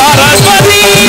Saraswati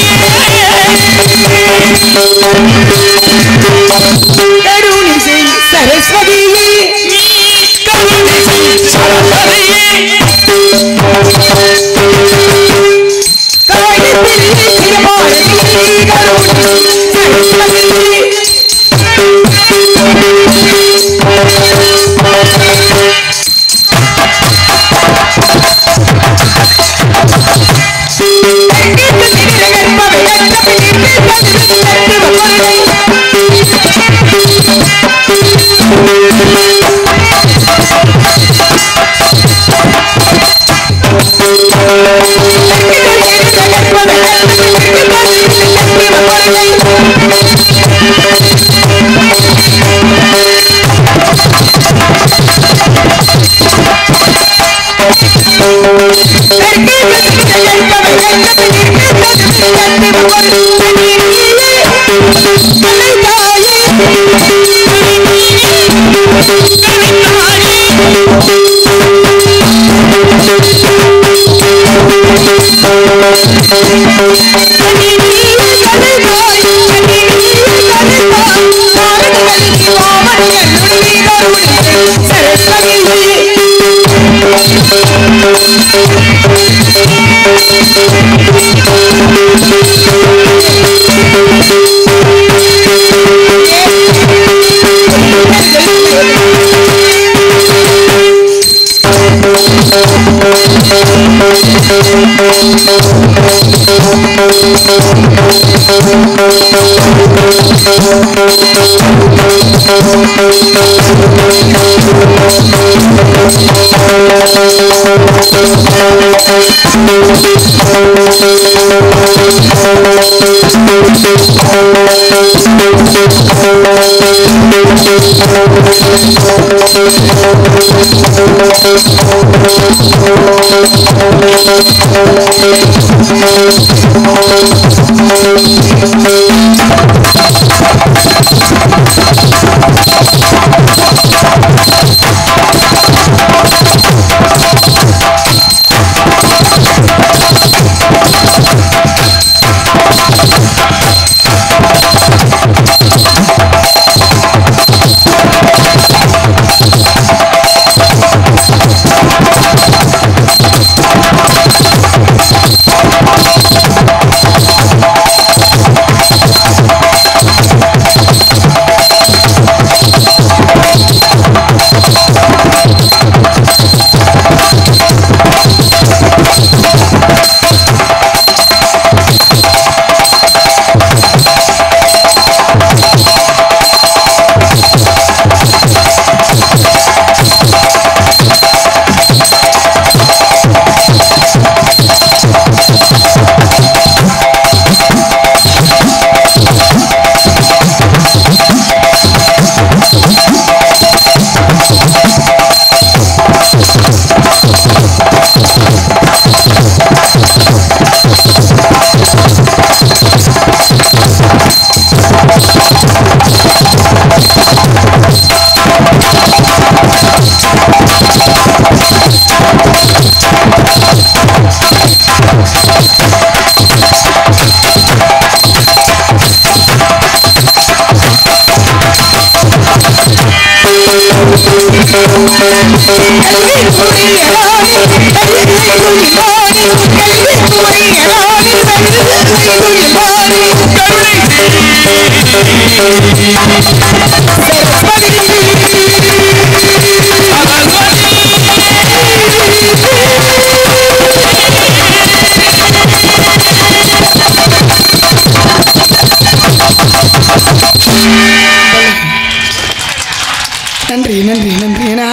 நன்றி நன்றி நன்றி. ஏன்னா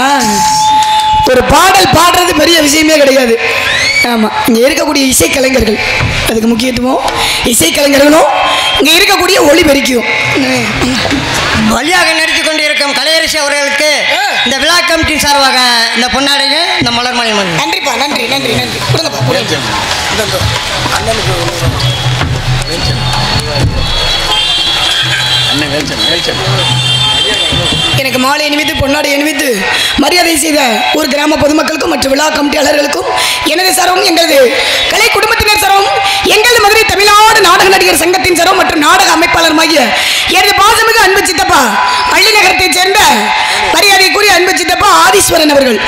ஒரு பாடல் பாடுறது பெரிய விஷயமே கிடையாது. ஆமாம், இங்கே இருக்கக்கூடிய இசைக்கலைஞர்கள் அதுக்கு முக்கியத்துவம். இசைக்கலைஞர்களும் இங்கே இருக்கக்கூடிய ஒளிபெருக்கியும் வழியாக நடித்து கொண்டிருக்கும் கலையரசி அவர்களுக்கு இந்த விழா கமிட்டி சார்பாக இந்த பொன்னாடைங்க இந்த மலர்மலை மணி. நன்றிப்பா, நன்றி நன்றி நன்றி. கொடுங்கப்பா, எனக்கு மாலை அணிவித்து பொன்னாடை அணிவித்து மரியாதை செய்த ஒரு கிராம பொதுமக்களுக்கும் மற்ற விழா கமிட்டியாளர்களுக்கும் எனது சரவும், எங்களது கலை குடும்பத்தினர் சரவும், எங்களது மதுரை தமிழ்நாடு நாடக நடிகர் சங்கத்தின் சரவும் மற்றும் நாடக அமைப்பாளருமாகிய எனது பாசமிகு அன்பு சித்தப்பா அள்ளி நகரத்தைச் சேர்ந்த மரியாதைக்குரிய அன்பு சித்தப்பா ஆதீஸ்வரன் அவர்கள்,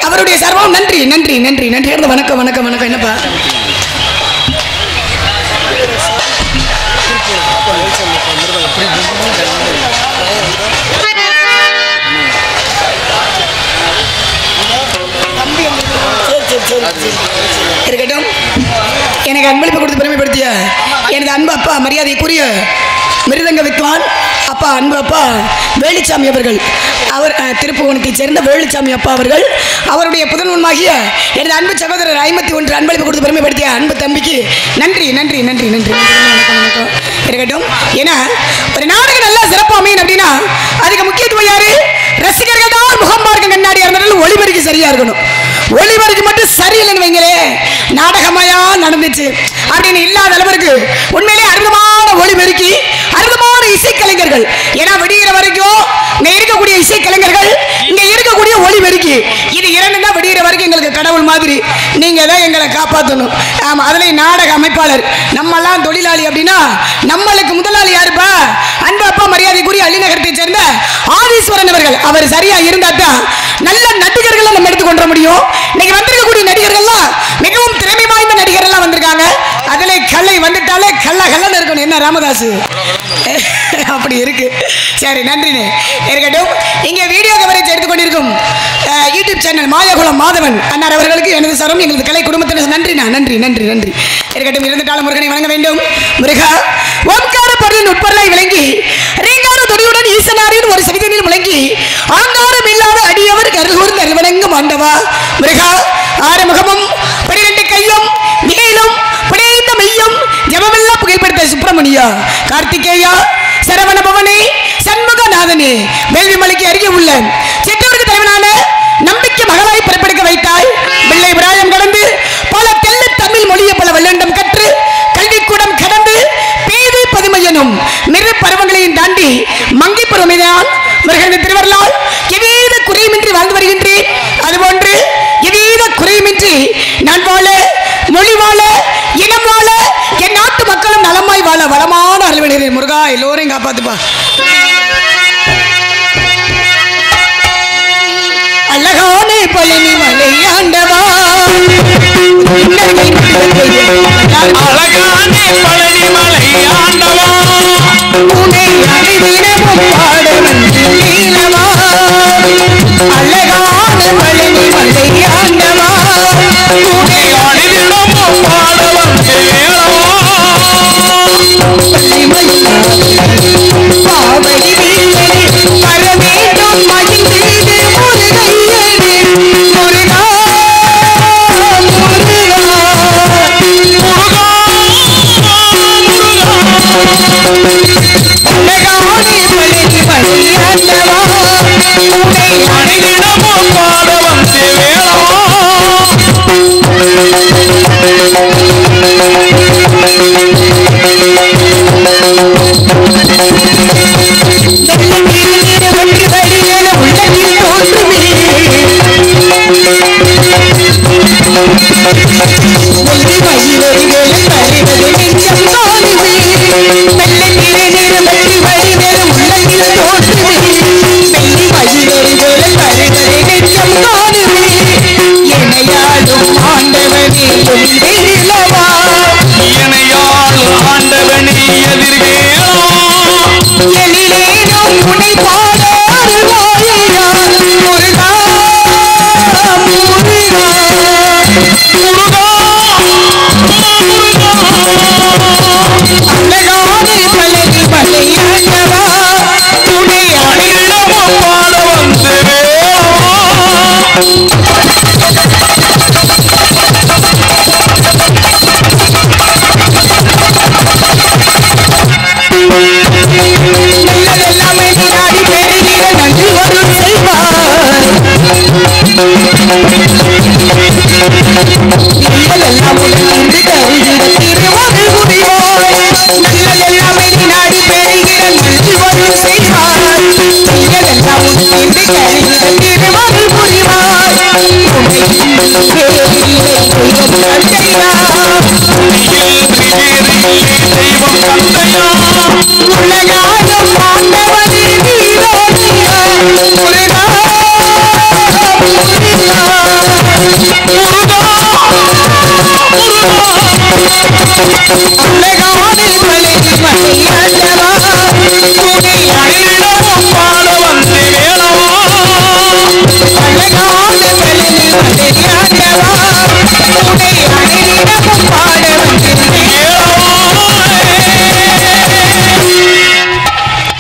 அவருடைய சர்வம் நன்றி நன்றி நன்றி நன்றி. வணக்கம் வணக்கம் வணக்கம். என்னப்பா இருக்கட்டும். எனக்கு அன்பளிப்பு கொடுத்து பெருமைப்படுத்திய எனது அன்பு அப்பா மரியாதைக்குரிய மிருதங்க வித்வான் அப்பா அன்பு அப்பா வேலுச்சாமி அவர்கள், அவர் திருப்புவனத்தைச் சேர்ந்த வேலுச்சாமி அப்பா அவர்கள், அவருடைய புதன்வன்மாகிய எனது அன்பு சகோதரர் 51 அன்பளிப்பு கொடுத்து பெருமைப்படுத்திய அன்பு தம்பிக்கு நன்றி நன்றி நன்றி நன்றி. வணக்கம் வணக்கம். இருக்கட்டும். ஏன்னா ஒரு நாடகம் நல்லா சிறப்பாக அமையும் அப்படின்னா அதுக்கு முக்கியத்துவம் யாரு? ரசிகர்கள் தான் முகம் பார்க்க கண்ணாடியாக இருந்தாலும் ஒளிபெருக்கி சரியா இருக்கணும். ஒளிபெருக்கி மட்டும் சரியில்லைன்னு வைங்களே, நாடகமாயா நடந்துச்சு அப்படின்னு இல்லாத அளவிற்கு உண்மையிலே அற்புதமான ஒளிபெருக்கி அற்புதமான இசைக்கலைஞர்கள். ஏன்னா விடிகிற வரைக்கும் இங்க இருக்கக்கூடிய இசைக்கலைஞர்கள், இங்க இருக்கக்கூடிய ஒளிபெருக்கி, இது இரண்டு தான் விடிகிற வரைக்கும் எங்களுக்கு கடவுள் மாதிரி. நீங்க தான் எங்களை காப்பாற்றணும். ஆமா, அதுல நாடக அமைப்பாளர் நம்மெல்லாம் தொழிலாளி அப்படின்னா நம்மளுக்கு முதலாளி யாருப்பா? அன்பு அப்பா மரியாதைக்குரிய அள்ளிநகரத்தை சேர்ந்த ஆதீஸ்வரன் அவர்கள். அவர் சரியா இருந்தா தான் நல்ல நடிகர்கள் நம்ம எடுத்துக்கொள்ள முடியும். இன்னைக்கு வந்திருக்கக்கூடிய நடிகர்கள்லாம் மிகவும் திறமை வாய்ந்த நடிகர்கள் வந்திருக்காங்க. அதுல கலை வந்துட்டாலே கல்லன்னு இருக்கணும். என்ன ராமதாஸ் அப்படி இருக்கு. சரி, நன்றினே. இருக்கட்டும். இங்கே வீடியோ கவரேஜ் எடுத்துக்கொண்டிருக்கும் யூடியூப் சேனல் மாயகுலம் மாதவன் அண்ணார் அவர்களுக்கு எனது சரம் எங்களது கலை குடும்பத்தினர் நன்றி நன்றி நன்றி நன்றி இருக்கட்டும். இருந்துட்டாலும் முருகனை வணங்க வேண்டும். முருகா ஓம்கார பொருளின் உட்பொருளாய் விளங்கி ரீங்கார துணியுடன் ஈசனாரின் ஒரு சவிதனில் முழங்கி ஆங்காரம் இல்லாத அடியவர் கருகூர்ந்து அருவணங்கும் ஆண்டவா. முருகா ஆறுமுகமும் 12 கையும் மேலும் புனைந்த மெய்யும் ஜபமெல்லாம் புகைப்படுத்த சுப்பிரமணியா கார்த்திகேயா சரவண பவனே சண்முகநாதனே வேள்வி மலைக்கு அருகே உள்ள சிற்றூருக்கு தலைவனான நம்பிக்கை மகளாய் பிறப்பெடுக்க வைத்தாய். பிள்ளை பிராயம் கடந்து பல தெல்ல தமிழ் மொழியை பல வெள்ளண்டம் கற்று கல்விக்கூடம் கடந்து பேதை பதுமையனும் மிரு பருவங்களையும் தாண்டி மங்கை பருவமைதான் முருகன் திருவருளால் எவ்வித குறையுமின்றி வாழ்ந்து வருகின்றேன். அதுபோன்று எவ்வித குறையுமின்றி நான் வாழ மொழி வாழ இனம் வாழ என் நாட்டு மக்களும் நலமாய் வாழ வளமான அருள்விடுகிறேன். முருகா எல்லோரையும் காப்பாத்துப்பா. அழகானே பழனி மலை ஆண்டவா அழகானே பழனி மலை ஆண்டவா உன்னை அனைதினமும் பாட வந்து நீளவா. அழகான பழனி மலை ஆண்டவா உன்னை அனைதினமும் பாட வந்து பாவடி வரவேண்டும் மகிழ்ந்தீடு முருகையனே முருகா அழகானே பழனி மலை ஆண்டவா உன்னை அனைதினமும் பாட வந்து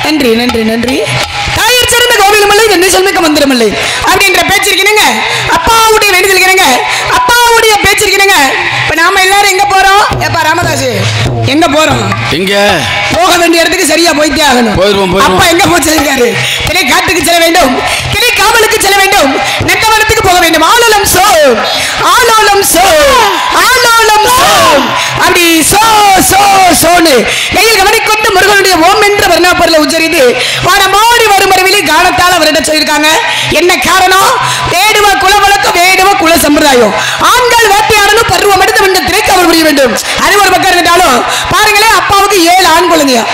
நன்றி நன்றி நன்றி. தாயர் சிறந்த கோவிலுமில்லை வெண்ணை சொல்மிக்க மந்திரமில்லை அப்படின்ற பேச்சு இருக்கிறீங்க. அப்பாவுடைய வேண்டுதல் இருக்கிறீங்க. அப்பாவுடைய பேச்சு இருக்கிறீங்க. இப்ப நாம எல்லாரும் எங்க போறோம்? ஏப்பா ராமதாஸ் எங்க போறோம்? எங்க போக வேண்டிய இடத்துக்கு சரியா போயிட்டே ஆகணும். அப்பா எங்க போச்சிருக்காரு? திரை காட்டுக்கு செல்ல வேண்டும், திரை காவலுக்கு செல்ல வேண்டும், நெட்டவனத்துக்கு போக வேண்டும். ஆலோலம் சோ ஆலோலம் சோ ஆலோலம் சோ அப்படி சோ சோ சோனு கையில் கவனிக்கொண்டு முருகனுடைய ஓம் என்ற வர்ணாப்பொருளை உச்சரித்து வாரமாடி வரும் வரவிலே காலத்தால் அவரிடம் சொல்லியிருக்காங்க. என்ன காரணம்? வேடுவ குல வழக்கம், வேடுவ குல சம்பிரதாயம். ஆண்கள் வேட்டையாடணும், பருவம் எடுத்து வந்து திரைக்காவல் புரிய வேண்டும். அது ஒரு பக்கம் இருந்தாலும் பாருங்களேன், அப்பாவுக்கு 7 ஆண் குழந்தையா.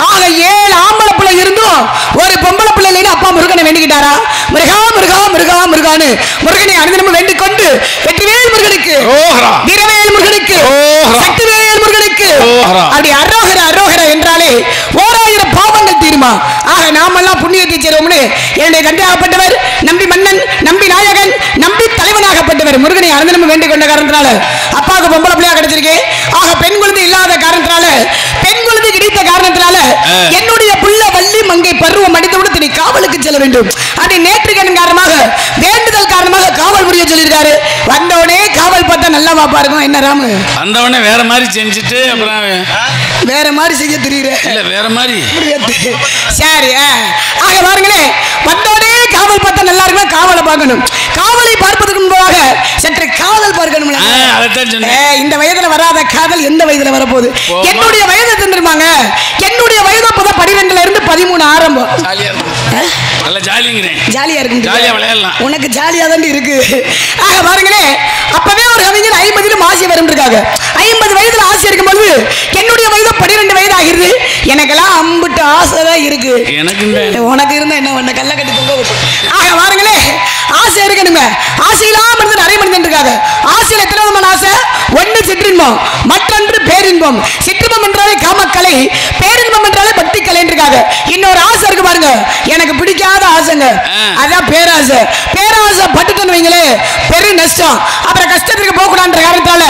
ஆக 7 ஆம்பளை பிள்ளை இருந்தும் ஒரு பொம்பளை பிள்ளை இல்லைன்னு அப்பா முருகனை வேண்டிக்கிட்டாரா? முருகா முருகா முருகா முருகான்னு முருகனை அனுதினமும் வேண்டிக் கொண்டு வெற்றிவேல் முருகனுக்கு, வீரவேல் முருகனுக்கு, சக்திவேல் முருகனுக்கு அப்படி அரோகர அரோகர என்றாலே 1000 பாவங்கள் தீருமா. ஆக நாமெல்லாம் புண்ணியத்தை சேருவோம்னு என்னுடைய தந்தையாகப்பட்டவர், நம்பி மன்னன், நம்பி நாயகன், நம்பி தலைவனாகப்பட்டவர் மாதிரி முருகனை அனந்தனம் வேண்டிக் கொண்ட காரணத்தினால அப்பாவுக்கு பொம்பளை பிள்ளையா கிடைச்சிருக்கு. ஆக பெண் குழந்தை இல்லாத காரணத்தினால பெண் குழந்தை கிடைத்த காரணத்தினால என்னுடைய புள்ள வள்ளி மங்கை பருவம் அடித்தவுடன் நீ காவலுக்கு செல்ல வேண்டும். அதை நேற்றுக்கன் காரணமாக வேண்டுதல் காரணமாக காவல் புரிய சொல்லியிருக்காரு. வந்தவனே காவல் பார்த்தா நல்லா வாப்பா இருக்கும். என்ன ராமு வந்தவனே வேற மாதிரி செஞ்சுட்டு அப்புறம் வேற மாதிரி செய்ய தெரியுற இல்ல வேற மாதிரி சரி. ஆக பாருங்களே, வந்தோடனே காவல் பார்த்தா நல்லா இருக்குன்னா காவலை பார்க்கணும். காவலை பார்ப்பதற்கு முன்பாக சற்று காதல் பார்க்கணும். இந்த வயதுல வராத காதல் எந்த வயதுல வரப்போகுது? என்னுடைய வயது தந்துருமாங்க. என்னுடைய வயது அப்பதான் 12ல இருந்து 13 ஆரம்பம். ஜாலியா இருக்கு, உனக்கு ஜாலியா தான் இருக்கு. ஆக பாருங்களே, அப்பவே ஒரு கவிஞர் 50 ஆசை வரும் இருக்காங்க. 50 வயதுல ஆசை இருக்கும் பொழுது என்னுடைய வயது 12 வயது ஆகிறது. எனக்கெல்லாம் அம்பிட்டு ஆசை தான் இருக்கு. உனக்கு இருந்தா என்ன பண்ண கல்ல கட்டி தொங்க விட்டு. ஆக பாருங்களே, ஆசை இருக்கணுங்க. ஆசை இல்லாம இருந்து நிறைய மனிதன் இருக்காங்க. ஆசையில் எத்தனை விதமான ஆசை? ஒன்று சிற்றின்பம், மற்றொன்று பேரின்பம். சிற்றின்பம் என்றாலே காமக்கலை, பேரின்பம் என்றாலே பக்தி கலை இருக்காங்க. இன்னொரு ஆசை இருக்கு பாருங்க, எனக்கு பிடிக்காத ஆசைங்க, அதான் பேராசை. பேராசை பட்டுட்டு வைங்களே பெரு நஷ்டம். அப்புறம் கஷ்டத்துக்கு போக கூடாதுன்ற காரணத்தால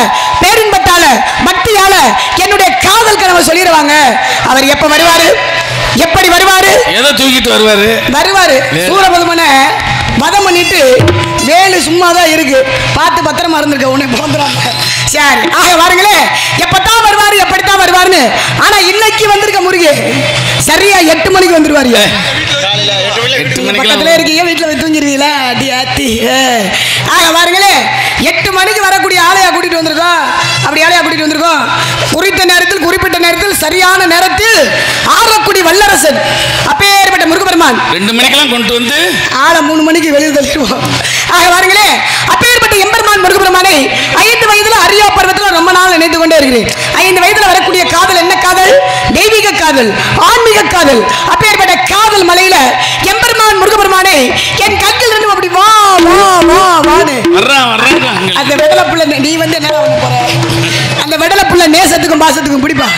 பேரின்பத்தால பக்தியால என்னுடைய காதல் கனவை சொல்லிடுவாங்க. அவர் எப்ப வருவாரு, எப்படி வருவாரு? ஏதோ தூக்கிட்டு வருவாரு. சூரபதுமனை மதம் பண்ணிட்டு வேலு சும்மாதான் இருக்கு, பார்த்து பத்திரமா இருந்திருக்க உன்னை பிறந்துறாங்க. சரி. ஆக வாருங்களே, எப்பத்தான் வருவாரு, எப்படித்தான் வருவாருன்னு. ஆனா இன்னைக்கு வந்திருக்க முருகே சரியா 8 மணிக்கு வந்துருவாரு. பக்கத்துல இருக்கீங்க, வீட்டுல தூங்கிருவீங்களா? அடி ஆத்தி. ஆக பாருங்களே, 8 மணிக்கு வரக்கூடிய ஆளையா கூட்டிட்டு வந்திருக்கோம். அப்படி ஆளையா கூட்டிட்டு வந்திருக்கோம். குறித்த நேரத்தில், குறிப்பிட்ட நேரத்தில், சரியான நேரத்தில் ஆரக்குடி வல்லரசன் அப்பேற்பட்ட முருகபெருமான் 2 மணிக்கெல்லாம் கொண்டு வந்து ஆளை 3 மணிக்கு வெளியில் தள்ளிடுவோம். ஆக பாருங்களே, அப்பேற்பட்ட எம்பெருமான் முருகபெருமானை 5 வயதுல அரியா பருவத்தில் ரொம்ப நாள் நினைத்து கொண்டே இருக்கிறேன். 5 வயதுல வரக்கூடிய காதல் என்ன காதல்? தெய்வீக காதல், ஆன்மீக காதல். அப்பேற்பட்ட காதல் மலையில எம்பெருமான் முருகபெருமானை என் கண்ணில் இருந்து அப்படி வா வா வா வான்னு அந்த வெடல புள்ள, நீ வந்து என்ன பண்ண போற? அந்த வெடல புள்ள நேசத்துக்கும் பாசத்துக்கும் பிடிப்பா.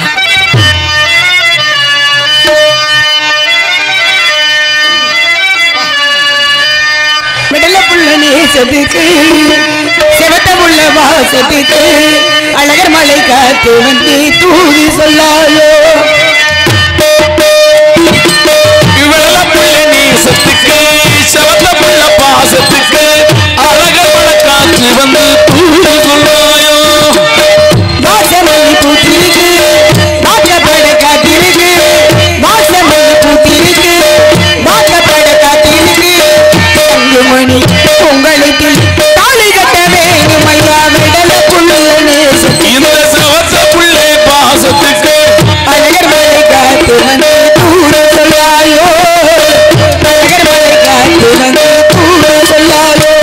வெடல புள்ள நேசத்துக்கு, செவத்த புள்ள வாசத்துக்கு, அழகர் மலை காத்து வந்து தூதி சொல்லாயோ. நேசத்துக்கு, செவத்த புள்ள பாசத்துக்கு, அழகர் மலை காத்து வந்து தூதி சொல்லாயோ. வாசமல்லி பூத்திருக்கு, வாக்கப்பட காத்திருக்கு, வாசமல்லி பூத்திருக்கு, வாக்கப்பட காத்திருக்கு. மணி உங்களுக்கு தாலி கட்ட வேணும் ஐயா, விடல புள்ள நேசத்துக்கு, இந்த செவத்த புள்ள பாசத்துக்கு, அழகர் மலை காத்து வந்து தூர சொல்லாயோ. அழகர் மலை காத்து வந்து தூர சொல்லாயோ.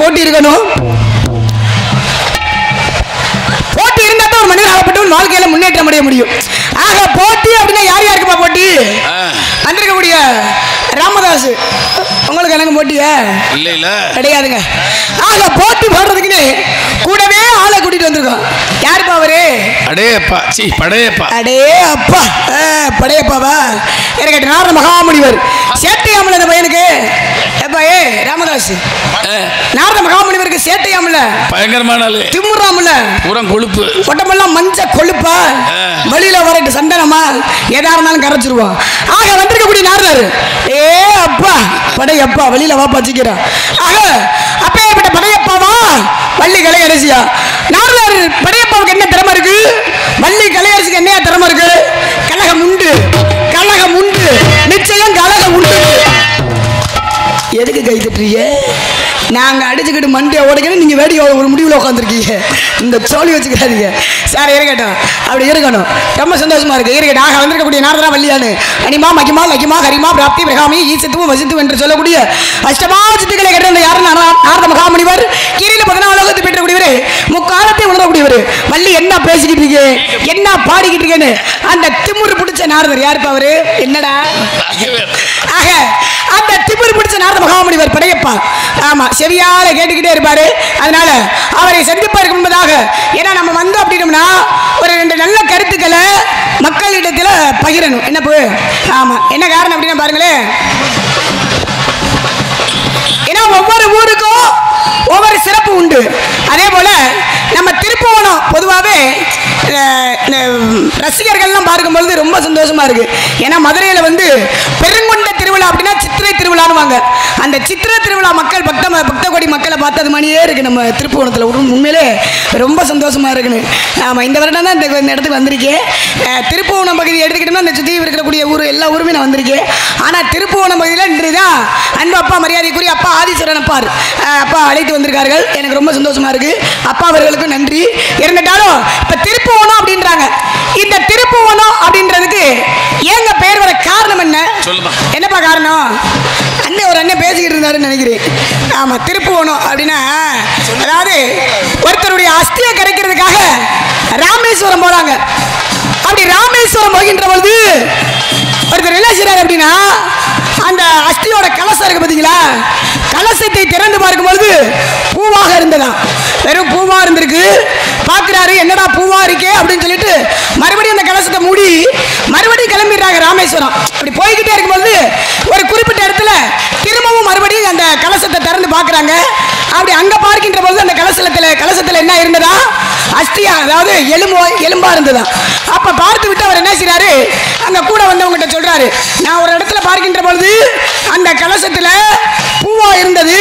போட்டி இருக்கணும். போட்டி இருந்தா தான் ஒரு மனிதன் ஆகப்பட்டவன் வாழ்க்கையில முன்னேற்றம் அடைய முடியும். ஆக போட்டி அப்படின்னா யார் யாருக்குப்பா போட்டி? வந்திருக்கக்கூடிய ராமதாஸ் உங்களுக்கு எனக்கு போட்டியா? இல்ல இல்ல கிடையாதுங்க. ஆக போட்டி போடுறதுக்குன்னு கூடவே ஆளை கூட்டிட்டு வந்திருக்கோம். யாருப்பா அவரு? அடேப்பா சி படையப்பா. அடே அப்பா படையப்பாவா? எனக்கு நாரத மகாமுனிவர் சேட்டையாமல இந்த பையனுக்கு. எப்பா ஏ ராமதாஸ், நாரத மகாமுனிவருக்கு சேட்டையாமல பயங்கரமான ஆளு, திமுறாமல பூரம் கொழுப்பு, உடம்பெல்லாம் மஞ்ச கொழுப்பா, வெளியில வரட்டு சந்தனமா எதா இருந்தாலும் கரைச்சிருவோம். ஆக வந்திருக்கக்கூடிய நாரதர் ஏ அப்பா படையப்பா வெளியில வா பச்சிக்கிறான். ஆக அப்பேற்பட்ட படையப்பாவா வள்ளி கலையரசியா? நாரதர் படையப்பாவுக்கு என்ன திறமை இருக்கு? வள்ளி கலையரசிக்கு என்ன திறமை இருக்கு? கலகம் உண்டு, கலகம் உண்டு, நிச்சயம் கலகம் உண்டு. எதுக்கு கை தட்டுறீங்க? நாங்க அடிச்சுக்கிட்டு மண்டியை ஓடைக்கணும், நீங்க வேடிக்கை ஒரு முடிவில் உட்காந்துருக்கீங்க. இந்த சோழி வச்சுக்காதீங்க சார். இருக்கட்டும், அப்படி இருக்கணும். ரொம்ப சந்தோஷமா இருக்கு. இருக்கட்டும். ஆக வந்திருக்கக்கூடிய நாரதரா வள்ளியானு அனிமா மகிமா லகிமா ஹரிமா பிராப்தி பிரகாமி ஈசத்துவம் வசித்துவம் என்று சொல்லக்கூடிய அஷ்டமா சித்துக்களை கட்ட யாரு? நாரத மகாமுனிவர். கீரில 14 லோகத்தை பெற்றக்கூடியவர், முக்காலத்தை உணரக்கூடியவர். வள்ளி என்ன பேசிக்கிட்டு இருக்கீங்க, என்ன பாடிக்கிட்டு இருக்கேன்னு அந்த திமுரு பிடிச்ச நாரதர் யாருப்பா அவரு? என்னடா? ஆக அந்த திமுரு பிடிச்ச நாரத மகாமுனிவர் படையப்பா. ஆமா, செவியால கேட்டுக்கிட்டே இருப்பாரு. அதனால அவரை சந்திப்பதற்கு முன்பதாக ஏன்னா நம்ம வந்தோம் அப்படின்னோம்னா ஒரு 2 நல்ல கருத்துக்களை மக்களிடத்துல பகிரணும். என்ன ஆமா, என்ன காரணம் அப்படின்னா பாருங்களேன், ஏன்னா ஒவ்வொரு ஊருக்கும் ஒவ்வொரு சிறப்பு உண்டு. அதே போல நம்ம திருப்புவனம் பொதுவாகவே ரசிகர்கள்லாம் பார்க்கும்பொழுது ரொம்ப சந்தோஷமா இருக்கு. ஏன்னா மதுரையில் வந்து பெருங்கொண்ட திருவிழா அப்படின்னா சித்திரை திருவிழான்னு. அந்த சித்திரை திருவிழா மக்கள் பக்த கோடி மக்களை பார்த்தது மணியே இருக்கு நம்ம திருப்புவனத்தில். உண்மையிலே ரொம்ப சந்தோஷமா இருக்குன்னு. ஆமாம், இந்த வருடம் தான் இந்த இடத்துக்கு வந்திருக்கேன். திருப்புவனம் பகுதி எடுத்துக்கிட்டோம்னா அந்த சுற்றி இருக்கக்கூடிய ஊர் எல்லா ஊருமே நான் வந்திருக்கேன். ஆனால் திருப்புவனம் பகுதியில் இன்று தான் அன்பு அப்பா மரியாதைக்குரிய அப்பா ஆதிசரன் அப்பா அழைத்து வந்திருக்கார்கள். எனக்கு ரொம்ப சந்தோஷமா இருக்கு. அப்பா அவர்களுக்கு நன்றி. இருந்துட்டாலும் இப்ப திருப்புவனம் அப்படின்றாங்க. இந்த திருப்புவனம் அப்படின்றதுக்கு ஏங்க பெயர் வர காரணம் என்ன? என்னப்பா காரணம்? ஒரு அண்ணன் பேசிக்கிட்டு இருந்தாருன்னு நினைக்கிறேன். ஆமா, திருப்புவனம் அப்படின்னா அதாவது ஒருத்தருடைய அஸ்தியை கரைக்கிறதுக்காக ராமேஸ்வரம் போறாங்க. அப்படி ராமேஸ்வரம் போகின்ற பொழுது ஒருத்தர் என்ன செய்றாரு அப்படின்னா அந்த அஸ்தியோட கலசம் இருக்கு பார்த்தீங்களா, கலசத்தை திறந்து பார்க்கும் பொழுது பூவாக இருந்ததா. வெறும் பூவா இருந்திருக்கு. பார்க்கிறாரு, என்னடா பூவா இருக்கே அப்படின்னு சொல்லிட்டு மறுபடியும் அந்த கலசத்தை மூடி மறுபடியும் கிளம்பிடுறாங்க ராமேஸ்வரம். அப்படி போய்கிட்டே இருக்கும்போது ஒரு குறிப்பிட்ட இடத்துல திரும்பவும் மறுபடியும் அந்த கலசத்தை திறந்து பார்க்குறாங்க. அப்படி அங்க பார்க்கின்ற பொழுது அந்த கலசத்துல என்ன இருந்ததா? அஸ்தியா, அதாவது எலும்பா இருந்ததா. அப்ப பார்த்து விட்டு அவர் என்ன செய்றாரு, அங்க கூட வந்தவங்கிட்ட சொல்றாரு, நான் ஒரு இடத்துல பார்க்கின்ற பொழுது அந்த கலசத்துல பூவா இருந்தது,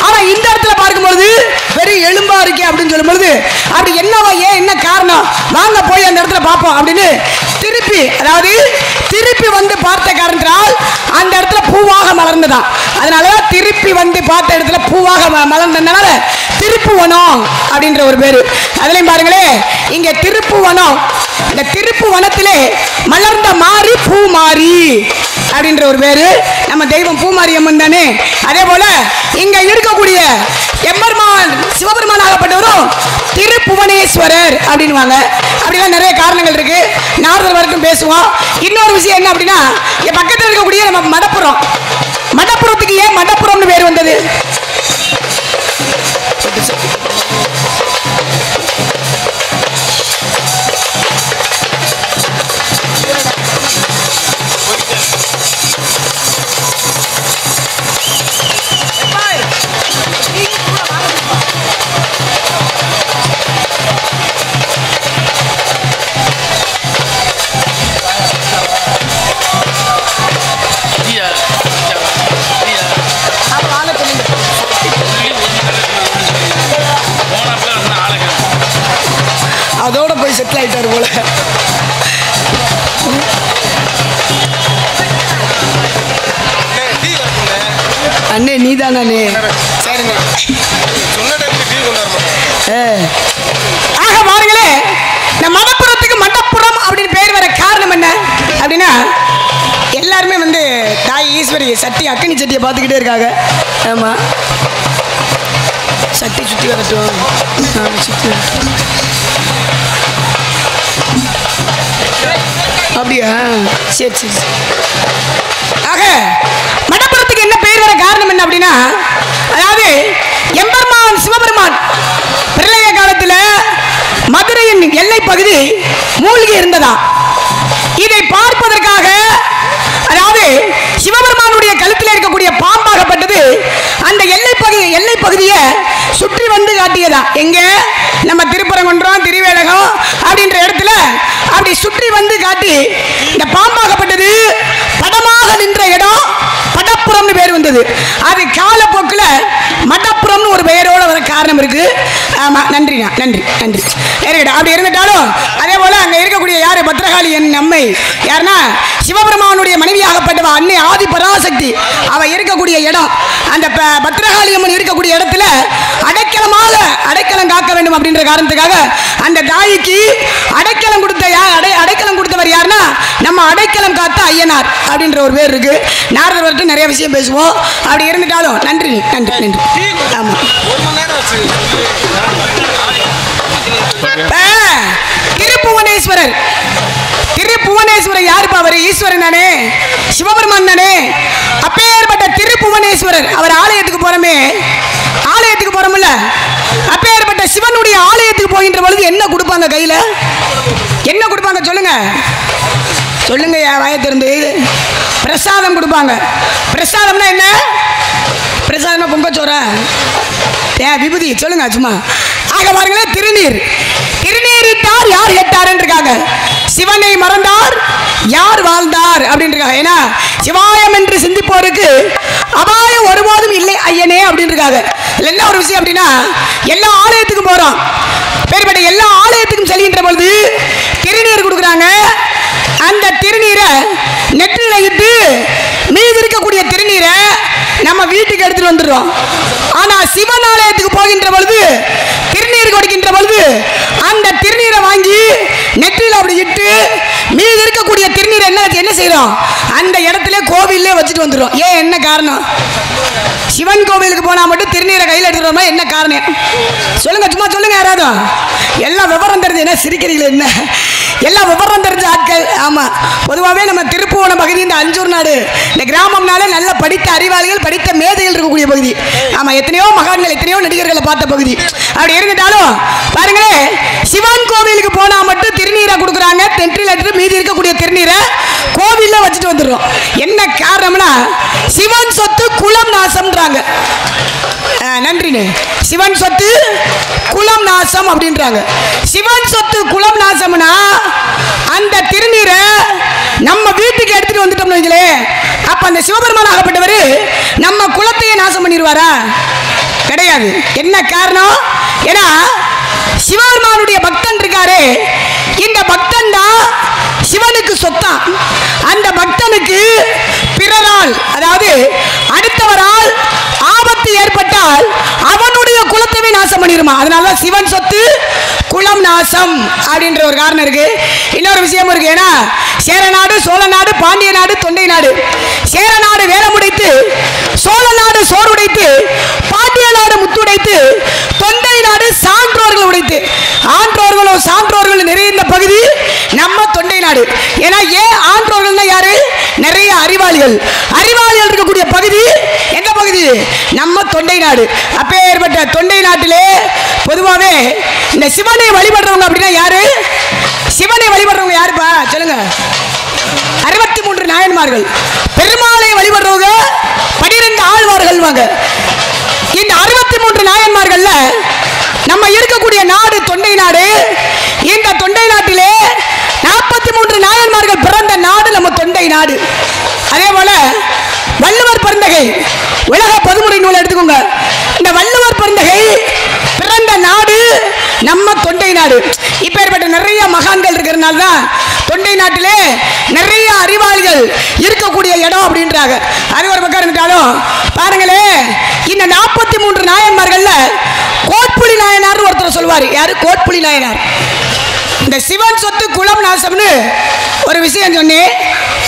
ஆனா இந்த இடத்துல பார்க்கும்பொழுது வெறும் எலும்பா இருக்கே அப்படின்னு சொல்லும் பொழுது அப்படி என்னவா, ஏன் என்ன காரணம், வாங்க போய் அந்த இடத்துல பார்ப்போம் அப்படின்னு திருப்பி வந்து பார்த்த காரணத்தினால் அந்த இடத்துல பூவாக மலர்ந்ததான். அதனால திருப்பி வந்து பார்த்த இடத்துல பூவாக மலர்ந்ததுனால திருப்புவனம் அப்படின்ற ஒரு பேரு. அதுலயும் பாருங்களே, இங்க திருப்புவனம், இந்த திருப்புவனத்திலே மலர்ந்த மாறி பூ மாறி அப்படின்ற ஒரு பேரு. நம்ம தெய்வம் பூமாரி அம்மன் தானே. அதே போல இங்க இருக்கக்கூடிய எம்பெருமான் சிவபெருமான் ஆகப்பட்டவரும் திருப்புவனேஸ்வரர் அப்படின்வாங்க. அப்படிலாம் நிறைய காரணங்கள் இருக்கு. நாரதர் வரைக்கும் பேசுவோம். இன்னொரு விஷயம் என்ன அப்படின்னா, என் பக்கத்தில் இருக்கக்கூடிய நம்ம மடப்புறத்துக்கு ஏன் மடப்புறம்னு பேர் வந்தது? அதோட போய் செட்டில் ஆயிட்டாரு போல. அண்ணே நீதானே? ஆக பாருங்களே, இந்த மடப்புறத்துக்கு மண்டப்புறம் அப்படின்னு பேர் வர காரணம் என்ன அப்படின்னா, எல்லாருமே வந்து தாய் ஈஸ்வரி சட்டி அக்கனி சட்டியை பார்த்துக்கிட்டே இருக்காங்க. ஆமா, சுற்றி வரட்டும். சுற்றி அப்படியா? சரி சரி. ஆக மடப்புறத்துக்கு என்ன பெயர் வர காரணம் என்ன அப்படின்னா, அதாவது எம்பெருமான் சிவபெருமான் பிரளய காலத்தில் மதுரையின் எல்லை பகுதி மூழ்கி இருந்ததா. இதை பார்ப்பதற்காக, அதாவது சிவபெருமானுடைய கழுத்தில் இருக்கக்கூடிய பாம்பாகப்பட்டது அந்த எல்லை பகுதியை சுற்றி வந்து காட்டியதா. எங்க நம்ம திருப்பரங்குன்றம் திருவேலகம் அப்படின்ற இடத்துல அப்படி சுற்றி வந்து காட்டி இந்த பாம்பாகப்பட்டது படமாக நின்ற இடம் படப்புறம்னு பேர் வந்தது. அது காலப்போக்கில் மடப்புறம்னு ஒரு பெயரோட வர காரணம் இருக்கு. ஆமா, நன்றிண்ணா, நன்றி நன்றி. அப்படி இருந்துட்டாலும் அதே போல அங்க இருக்கக்கூடிய யாரு, பத்ரகாளி என் அம்மை யாருன்னா சிவபெருமானுடைய மனைவியாகப்பட்டவ அன்னை ஆதி பராசக்தி. அவ இருக்கக்கூடிய இடம், அந்த பத்ரகாளி அம்மன் இருக்கக்கூடிய இடத்துல அடைக்கலம் காக்க வேண்டும் அப்படின்ற காரணத்துக்காக அந்த தாய்க்கு அடைக்கலம் கொடுத்த அடைக்கலம் கொடுத்தவர் யாருன்னா நம்ம அடைக்கலம் காத்த ஐயனார் அப்படின்ற ஒரு பேர் இருக்கு. நாரதர் வரட்டு நிறைய விஷயம் பேசுவோம். அப்படி இருந்துட்டாலும் நன்றி நன்றி நன்றி. ஆமா, திருப்புவனேஸ்வரர். திருப்புவனேஸ்வரர் யாருப்பா? அவர் ஈஸ்வரன் தானே, சிவபெருமான் தானே. அப்பேற்பட்ட திருப்புவனேஸ்வரர் அவர் ஆலயத்துக்கு போறோம்ல, அப்பேற்பட்ட சிவனுடைய ஆலயத்துக்கு போகின்ற பொழுது என்ன கொடுப்பாங்க கையில? என்ன கொடுப்பாங்க சொல்லுங்க சொல்லுங்க, வாயை திறந்து. பிரசாதம் கொடுப்பாங்க. பிரசாதம்னா என்ன? பிரசாதம்னா பொங்கச்சோரா, விபூதி சொல்லுங்க சும்மா. ஆக பாருங்களேன், திருநீரிட்டார் யார் கேட்டார் இருக்காங்க. சிவனை மறந்தார் யார் வாழ்ந்தார் அப்படின்னு இருக்காங்க. ஏன்னா சிவாயம் என்று சிந்திப்போருக்கு அபாயம் ஒருபோதும் இல்லை ஐயனே அப்படின்னு இருக்காங்க. என்ன ஒரு விஷயம் அப்படின்னா, எல்லா ஆலயத்துக்கும் போறோம். பேர்பட்ட எல்லா ஆலயத்துக்கும் செல்கின்ற பொழுது திருநீர் கொடுக்குறாங்க. அந்த திருநீரை நெற்றில இட்டு மீது இருக்கக்கூடிய திருநீரை நம்ம வீட்டுக்கு எடுத்துட்டு வந்துடுறோம். ஆனா சிவன் ஆலயத்துக்கு போகின்ற பொழுது திருநீர் கொடுக்கின்ற பொழுது அந்த திருநீரை வாங்கி நெற்றில அப்படி இட்டு மீது இருக்கக்கூடிய திருநீரை என்ன செய்யறோம்? அந்த இடத்துல கோவிலே வச்சுட்டு வந்துடும். ஏன், என்ன காரணம்? சிவன் கோவிலுக்கு போனா மட்டும் திருநீரை கையில் எடுத்துட்டோம்னா என்ன காரணம் சொல்லுங்க, சும்மா சொல்லுங்க யாராவது. எல்லாம் விவரம் தெரிஞ்சு என்ன சிரிக்கிறீங்களா? என்ன எல்லாம் விவரம் தெரிஞ்ச ஆட்கள். ஆமா, பொதுவாகவே நம்ம திருப்புவனம் பகுதி இந்த அஞ்சூர் நாடு இந்த கிராமம்னாலே நல்ல படித்த அறிவாளிகள், படித்த மேதைகள் இருக்கக்கூடிய பகுதி. ஆமா, எத்தனையோ மகான்கள், எத்தனையோ நடிகர்களை பார்த்த பகுதி. அப்படி இருந்துட்டாலும் பாருங்களேன், சிவன் கோவிலுக்கு போனா மட்டும் திருநீரை கொடுக்குறாங்க. தென்றில் எடுத்து மீதி இருக்கக்கூடிய திருநீரை கோவில்ல வச்சுட்டு வந்துடுறோம். என்ன காரணம்னா, சிவன் சொத்து குலம் நாசம்ன்றாங்க. நன்றினு. சிவன் சொத்து குலம் நாசம் அப்படின்றாங்க. சிவன் சொத்து குலம் நாசம்னா அந்த திருநீரை நம்ம வீட்டுக்கு எடுத்துட்டு வந்துட்டோம்னு வைங்களே, அப்ப அந்த சிவபெருமான் ஆகப்பட்டவர் நம்ம குலத்தையே நாசம் பண்ணிடுவாரா? கிடையாது. என்ன காரணம்? ஏன்னா சிவபெருமானுடைய பக்தன் இருக்காரு, இந்த பக்தன் தான் சிவனுக்கு சொத்தான். அந்த பக்தனுக்கு பிறரால், அதாவது அடுத்தவரால் ஆபத்து ஏற்பட்டால் அவனுடைய குலத்தை நாசம் பண்ணிடுமா. அதனால சிவன் சொத்து குலம் நாசம் அப்படின்ற ஒரு காரணம் இருக்கு. இன்னொரு விஷயம் இருக்கு. ஏன்னா சேர நாடு, சோழ நாடு, பாண்டிய நாடு, தொண்டை நாடு. சேர நாடு வேலமுடைத்து, சோழ நாடு சோறுடைத்து, பாண்டிய நாடு முத்துடைத்து, தொண்டை நாடு சான்றோர்கள் உடைத்து. ஆன்றோர்களும் சான்றோர்கள் நிறைந்த பகுதி நம்ம தொண்டை நாடு. ஏன்னா ஏன் ஆன்றோர்கள்னா யாரு? நிறைய அறிவாளிகள் இருக்கக்கூடிய பகுதி எந்த பகுதி? நம்ம தொண்டை நாடு. அப்பேற்பட்ட தொண்டை நாட்டிலே பொதுவாகவே இந்த சிவனை வழிபடுறவங்க அப்படின்னா யாரு? சிவனை வழிபடுறவங்க யாருப்பா சொல்லுங்க? 63 நாயன்மார்கள். பெருமாளை வழிபடுறவங்க 12 ஆழ்வார்கள் வாங்க. இந்த 63 நாயன்மார்கள்ல நம்ம இருக்கக்கூடிய நாடு தொண்டை நாடு. இந்த தொண்டை நாட்டிலே 43 நாயன்மார்கள் பிறந்த நாடு நம்ம தொண்டை நாடு. அதே போல வள்ளுவர் பெருந்தகை, உலக பொதுமுறை நூலை எடுத்துக்கோங்க. இந்த வள்ளுவர் பெருந்தகை பிறந்த நாடு நம்ம தொண்டை நாடு. இப்பேற்பட்ட நிறைய மகான்கள் இருக்கிறதுனால தான் தொண்டை நாட்டிலே நிறைய அறிவாளிகள் இருக்கக்கூடிய இடம் அப்படின்றாங்க. அது ஒரு பக்கம் இருந்துட்டாலும் பாருங்களே, இந்த 43 நாயன்மார்கள்ல கோட்புலி நாயனார் ஒருத்தர் சொல்வார். யாரு? கோட்புலி நாயனார். இந்த சிவன் சொத்து குலம் நாசம்னு ஒரு விஷயம் சொன்னேன்.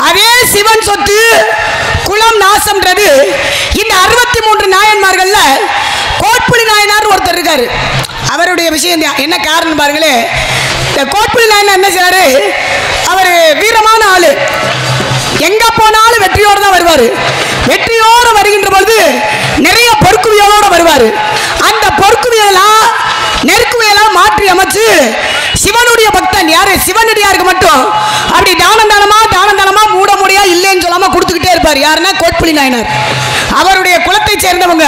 அதே சிவன் சொத்து குலம் நாசம்ன்றது இந்த 63 நாயன்மார்கள்ல கோட்புலி நாயனார் ஒருத்தர் இருக்காரு. அவருடைய விஷயம் தான். என்ன காரணம் பாருங்களே. இந்த கோட்புலி நாயனார் என்ன செய்றாரு? அவர் வீரமான ஆளு. எங்க போனாலும் வெற்றியோடு தான் வருவார். வெற்றியோடு வருகின்ற பொழுது நிறைய பொறுக்குவியலோடு வருவார். அந்த பொறுக்குவியலாம் நெருக்குவியலாம் மாற்றி அமைச்சு சிவனுடைய பக்தன் யாரு சிவனடியாருக்கு மட்டும் அப்படி தானம் தானமா மூட முடியா இல்லைன்னு சொல்லாம கொடுத்துக்கிட்டே இருப்பார். யாருன்னா கோட்புலி நாயனார். அவருடைய குலத்தை சேர்ந்தவங்க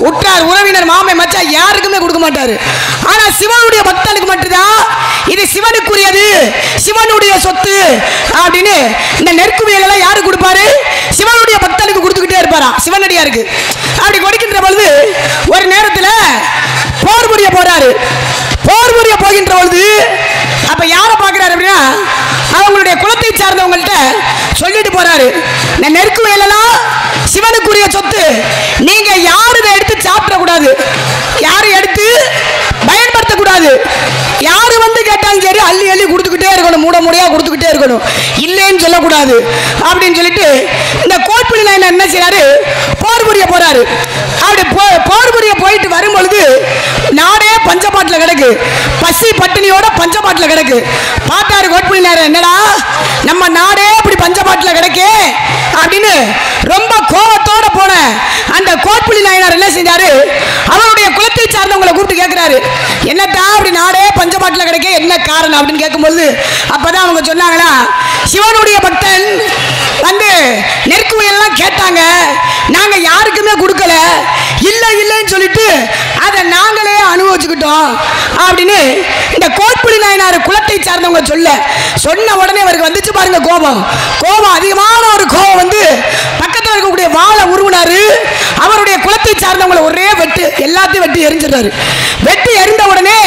உற்றார் உறவினர் மாமை மச்சா யாருக்குமே கொடுக்க மாட்டாரு. ஆனா சிவனுடைய பக்தனுக்கு மட்டும்தான் இது சிவனுக்குரியது, சிவனுடைய சொத்து அப்படின்னு இந்த நெருக்குவியல் எல்லாம் யாரு கொடுப்பாரு? சிவனுடைய பக்தனுக்கு கொடுத்துக்கிட்டே இருப்பாரா சிவனடியாருக்கு. அப்படி கொடுக்கின்ற பொழுது ஒரு நேரத்துல போர் புரிய போறாரு. போர் புரிய போகின்ற பொழுது அப்ப யாரை பார்க்கிறாரு அப்படின்னா அவங்களுடைய குலத்தை சார்ந்தவங்கள்ட்ட சொல்லிட்டு போறாரு, இந்த நெருக்கு வேலைலாம் சிவனுக்குரிய சொத்து, நீங்க யாரும் இதை எடுத்து சாப்பிடக்கூடாது, யாரும் எடுத்து பயன்படுத்தக்கூடாது, யாரு வந்து கேட்டாலும் சரி அள்ளி அள்ளி கொடுத்துக்கிட்டே இருக்கணும், மூட மூடையா கொடுத்துக்கிட்டே இருக்கணும், இல்லைன்னு சொல்லக்கூடாது அப்படின்னு சொல்லிட்டு இந்த கோட்புலி நாயனார் என்ன செய்யறாரு? போர் புரிய போறாரு. அப்படி போர் புரிய போயிட்டு வரும் பொழுது நாடே பஞ்சபாட்டில் கிடக்கு, பசி பட்டினியோட பஞ்சபாட்டில் கிடக்கு. பார்த்தாரு கோட்புலி நாயனார், என்னடா நம்ம நாடே இப்படி பஞ்சபாட்டில் கிடக்கே அப்படின்னு ரொம்ப கோபத்தோட போன அந்த கோட்புலி நாயனார் என்ன செஞ்சாரு? அவருடைய குலத்தை சார்ந்தவங்களை கூப்பிட்டு கேட்கிறாரு, என்னட்டா அப்படி நாடே பஞ்சபாட்டில் கிடைக்க என்ன காரணம் அப்படின்னு கேட்கும்போது அப்பதான் அவங்க சொன்னாங்கன்னா, சிவனுடைய பக்தன் வந்து நெருக்குவையெல்லாம் கேட்டாங்க, நாங்க யாருக்குமே கொடுக்கல, இல்லைன்னு சொல்லிட்டு அதை நாங்களே அனுபவிச்சுக்கிட்டோம் அப்படின்னு இந்த கோட்புலி நாயனார் குலத்தை சார்ந்தவங்க சொன்ன உடனே அவருக்கு வந்துச்சு பாருங்க கோபம். அதிகமான ஒரு கோபம் வந்து பக்கத்தில் இருக்கக்கூடிய வாழை உருவினாரு. அவருடைய குலத்தை சார்ந்தவங்களை ஒரே வெட்டு, எல்லாத்தையும் வெட்டி எரிஞ்சிடறாரு. வெட்டி எரிந்த உடனே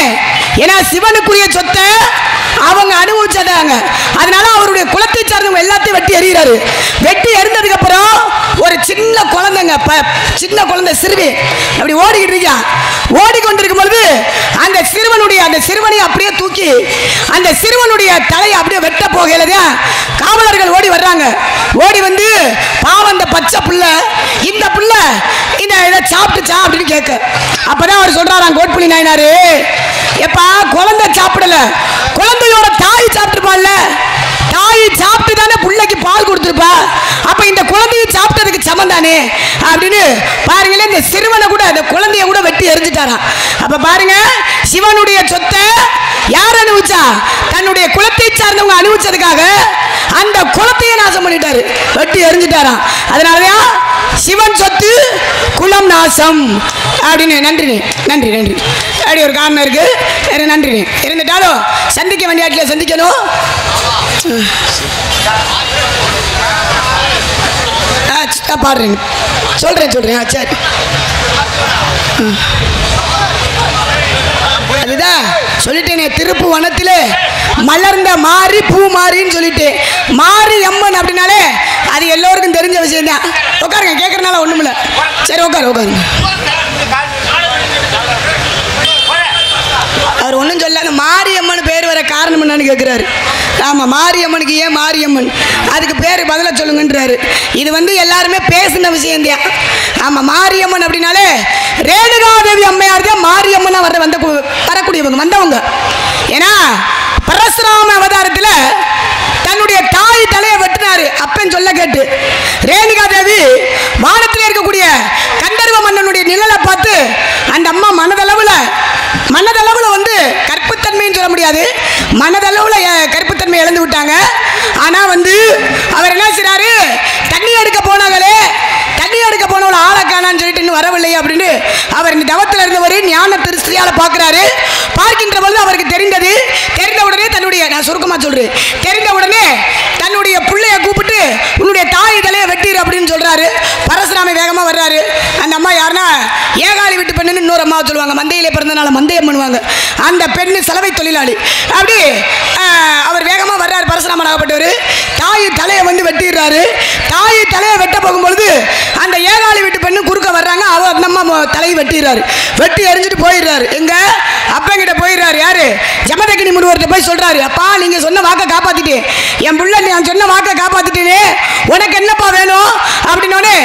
ஏன்னா சிவனுக்குரிய சொத்தை அவங்க அனுபவிச்சதாங்க, அதனால அவருடைய குலத்தை சார்ந்தவங்க எல்லாத்தையும் வெட்டி எறிகிறாரு. வெட்டி எரிந்ததுக்கு அப்புறம் ஒரு சின்ன குழந்தைங்க, சின்ன குழந்தை சிறுவி அப்படி ஓடிக்கிட்டு இருக்கா. ஓடிக்கொண்டிருக்கும் பொழுது அந்த சிறுவனை அப்படியே தூக்கி அந்த சிறுவனுடைய தலையை அப்படியே வெட்ட போகலதான் காவலர்கள் ஓடி வர்றாங்க. ஓடி வந்து பாவம் அந்த பச்சை புள்ள, இந்த புள்ள இந்த இதை சாப்பிட்டுச்சா அப்படின்னு கேட்க, அப்பதான் அவர் சொல்றாராம் கோட்புலி நாயனாரு, எப்பா குழந்தை சாப்பிடல, குழந்தையோட தாய் சாப்பிட்டுருப்பாள்ல, தாய் சாப்பிட்டு தானே பிள்ளைக்கு பால் கொடுத்துருப்பா, அப்ப இந்த குழந்தையை சாப்பிட்டதுக்கு சமம் தானே அப்படின்னு பாருங்களேன். இந்த சிறுவனை கூட அந்த குழந்தைய கூட வெட்டி எரிஞ்சிட்டாராம். அப்ப பாருங்க, சிவனுடைய சொத்தை யார் அனுபவிச்சா? தன்னுடைய குலத்தை சார்ந்தவங்க அனுபவிச்சதுக்காக அந்த குலத்தையே நாசம் பண்ணிட்டாரு, வெட்டி எரிஞ்சிட்டாராம். அதனாலதான் சிவன் சொத்து குலம் நாசம் அப்படின்னு. நன்றி நன்றி நன்றி அப்படி ஒரு காரணம் இருக்கு. நன்றி இருந்துட்டாலும் சந்திக்க வேண்டிய இடத்துல சந்திக்கணும். பாடுறேன் சொல்றேன் சரி. அதுதான் சொல்லிட்டேனே, திருப்பு வனத்திலே மலர்ந்த மாறி பூ மாறின்னு சொல்லிட்டு மாறி அம்மன் அப்படின்னாலே அது எல்லோருக்கும் தெரிஞ்ச விஷயம் தான். உட்காருங்க, கேட்கறதுனால ஒண்ணும் இல்லை. சரி உட்காருங்க. அவர் ஒன்றும் சொல்ல, அந்த மாரியம்மன் பேர் வர காரணம் என்னன்னு கேட்குறாரு. ஆமாம், மாரியம்மனுக்கு ஏன் மாரியம்மன், அதுக்கு பேர் பதில சொல்லுங்கன்றாரு. இது வந்து எல்லாருமே பேசின விஷயந்தான். ஆமாம், மாரியம்மன் அப்படின்னாலே ரேணுகாதேவி அம்மையார் தான் மாரியம்மனா வரக்கூடியவங்க வந்தவங்க. ஏன்னா பரசுராம அவதாரத்தில் தன்னுடைய தாய் தலையை வெட்டினாரு அப்பன்னு சொல்ல கேட்டு ரேணுகாதேவி வானத்தில் இருக்கக்கூடிய கந்தர்வ மன்னனுடைய நிழலை பார்த்து அந்த அம்மா மனதளவுல வந்து கற்புத்தன்மைன்னு சொல்ல முடியாது, மனதளவுல கற்புத்தன்மை இழந்து விட்டாங்க. ஆனா வந்து அவர் என்ன செய்றாரு, தண்ணி எடுக்க போனவள ஆளை காணான்னு சொல்லிட்டு இன்னும் வரவில்லையே அப்படின்னு அவர் இந்த தவத்தில் இருந்தவர் ஞான திருஷ்டியால பார்க்கிறாரு. பார்க்கின்ற பொழுது அவருக்கு தெரிந்த உடனே நான் சுருக்கமா சொல்றேன், தெரிந்த உடனே தன்னுடைய பிள்ளைய கூப்பிட்டு உன்னுடைய தாய் தலையை வெட்டிடு அப்படின்னு சொல்றாரு. பரசுராம வேகமா வர்றாரு. அந்த அம்மா யாருன்னா ஏகாலி வீட்டு பெண்ணுன்னு இன்னொரு அம்மாவை சொல்லுவாங்க, மந்தையிலே பிறந்தனால மந்தையம் பண்ணுவாங்க. அந்த பெண்ணு சலவை தொழிலாளி. அப்படி அவர் வேகமா வர்றாரு. பரசுராமன் ஆகப்பட்டவர் தாய் தலையை வந்து வெட்டிடுறாரு. தாய் தலையை வெட்ட போகும்பொழுது அந்த ஏகாலி வீட்டு பெண்ணு குறுக்க வர்றாங்க. அவர் நம்ம தலையை வெட்டிடுறாரு. வெட்டி எரிஞ்சிட்டு போயிடுறாரு. எங்க அப்பங்கிட்ட போயிடுறாரு. யாரு? ஜமதக்கினி முனிவர்கிட்ட போய் சொல்றாரு, அப்பா நீங்க சொன்ன வாக்கை காப்பாத்திட்டேன், என் புள்ள நான் சொன்ன வாக்கை காப்பாத்திட்டேனே, உனக்கு என்னப்பா வேணும் அப்படின்னோடனே,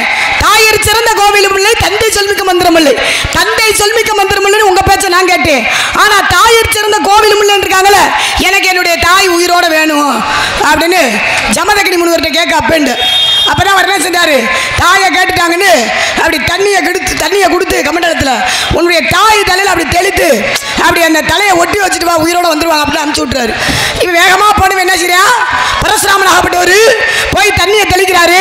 தாயர் சிறந்த கோவிலும் இல்லை, தந்தை சொல்மிக்க மந்திரம் இல்லை. தந்தை சொல்மிக்க மந்திரம் இல்லைன்னு உங்க பேச்ச நான் கேட்டேன். ஆனா தாயர் சிறந்த கோவிலும் இல்லைன்னு இருக்காங்களே, எனக்கு என்னுடைய தாய் உயிரோட வேணும் அப்படின்னு ஜமதக்கினி முனிவர்கிட்ட கேட்க அப்பேண்டு. அப்பதான் அவர் என்ன செஞ்சாரு, தாயை கேட்டுட்டாங்கன்னு அப்படி தண்ணியை கொடுத்து கமண்டலத்தில் உன்னுடைய தாய் தலையில் அப்படி தெளித்து அப்படி அந்த தலையை ஒட்டி வச்சுட்டு வா, உயிரோட வந்துருவாங்க அப்படின்னு அனுப்பிச்சு விட்டுறாரு. இவன் வேகமாக போனவன் என்ன செய்யா, பரசுராமன் ஆகப்பட்டவர் போய் தண்ணியை தெளிக்கிறாரு.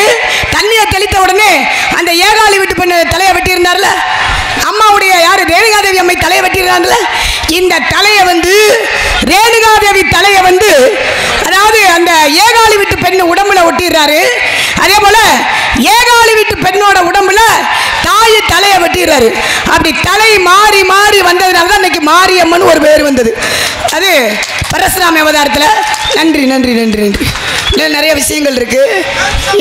தண்ணியை தெளித்த உடனே அந்த ஏகாலி வீட்டு பெண்ணு தலையை வெட்டி இருந்தார்ல, அம்மாவுடைய யாரு ரேணுகாதேவி அம்மை தலையை வெட்டிடுறாங்கல்ல, இந்த தலையை வந்து ரேணுகாதேவி தலையை வந்து அதாவது அந்த ஏகாலி வீட்டு பெண்ணு உடம்புல ஒட்டிடுறாரு. அதே போல ஏகாலி வீட்டு பெண்ணோட உடம்புல தாய் தலையை வெட்டிடுறாரு. அப்படி தலை மாறி மாறி வந்ததுனால தான் இன்னைக்கு மாரியம்மன் ஒரு பேர் வந்தது. அது பரசுராம அவதாரத்தில். நன்றி நன்றி நன்றி நன்றி. இன்னும் நிறைய விஷயங்கள் இருக்கு.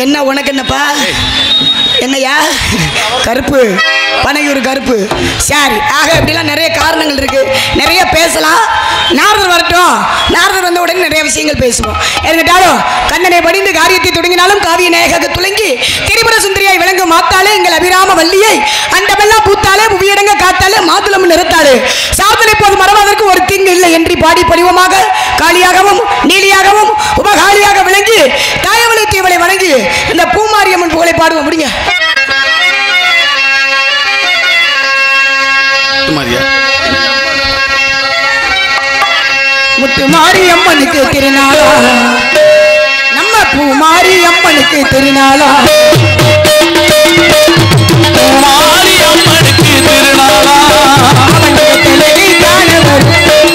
என்ன உனக்கு என்னப்பா, என்னையா கருப்பு பனையூர் கருப்பு சரி. ஆக இப்படிலாம் நிறைய காரணங்கள் இருக்கு, நிறைய பேசலாம். நாரதர் வரட்டும், நாரதர் வந்த உடனே நிறைய விஷயங்கள் பேசுவோம். என்கிட்டாலும் கண்ணனை படிந்து காரியத்தை தொடங்கினாலும் காவிய நாயக துளங்கி திரிபுர சுந்தரியாய் விளங்கும் மாத்தாலே எங்கள் அபிராம வள்ளியை அந்த வெள்ளா பூத்தாலே புவியடங்க காத்தாலே மாதுளம் நிறுத்தாலே சாதனை போது மறவாதற்கு ஒரு தீங்கு இல்லை என்று பாடி படிவமாக காளியாகவும் நீலியாகவும் உபகாளியாக விளங்கி தாயவளை தீவளை வணங்கி இந்த பூமாரியம்மன் புகழை பாடுவோம். முடிங்க முத்து மாரியம்மனுக்கு திருநாளா, நம்ம பூ மாரியம்மனுக்கு திருநாளா, மாரியம்மனுக்கு திருநாளா,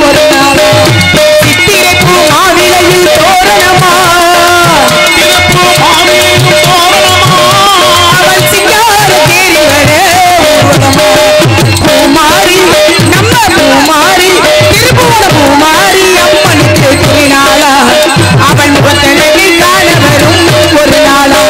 ஒரு நாளா சித்திரை பூ மாவிலையில் தோரணமா, திருப்பூ மாவிலையில் தோரணமா, அவள் சிங்கார தேரி வர பூமாரி, நம்ம பூமாரி திருப்பூர பூமாரி அம்மனுக்கு திருநாளா, அவள் முகத்தனவி காண வரும் ஒரு நாளா.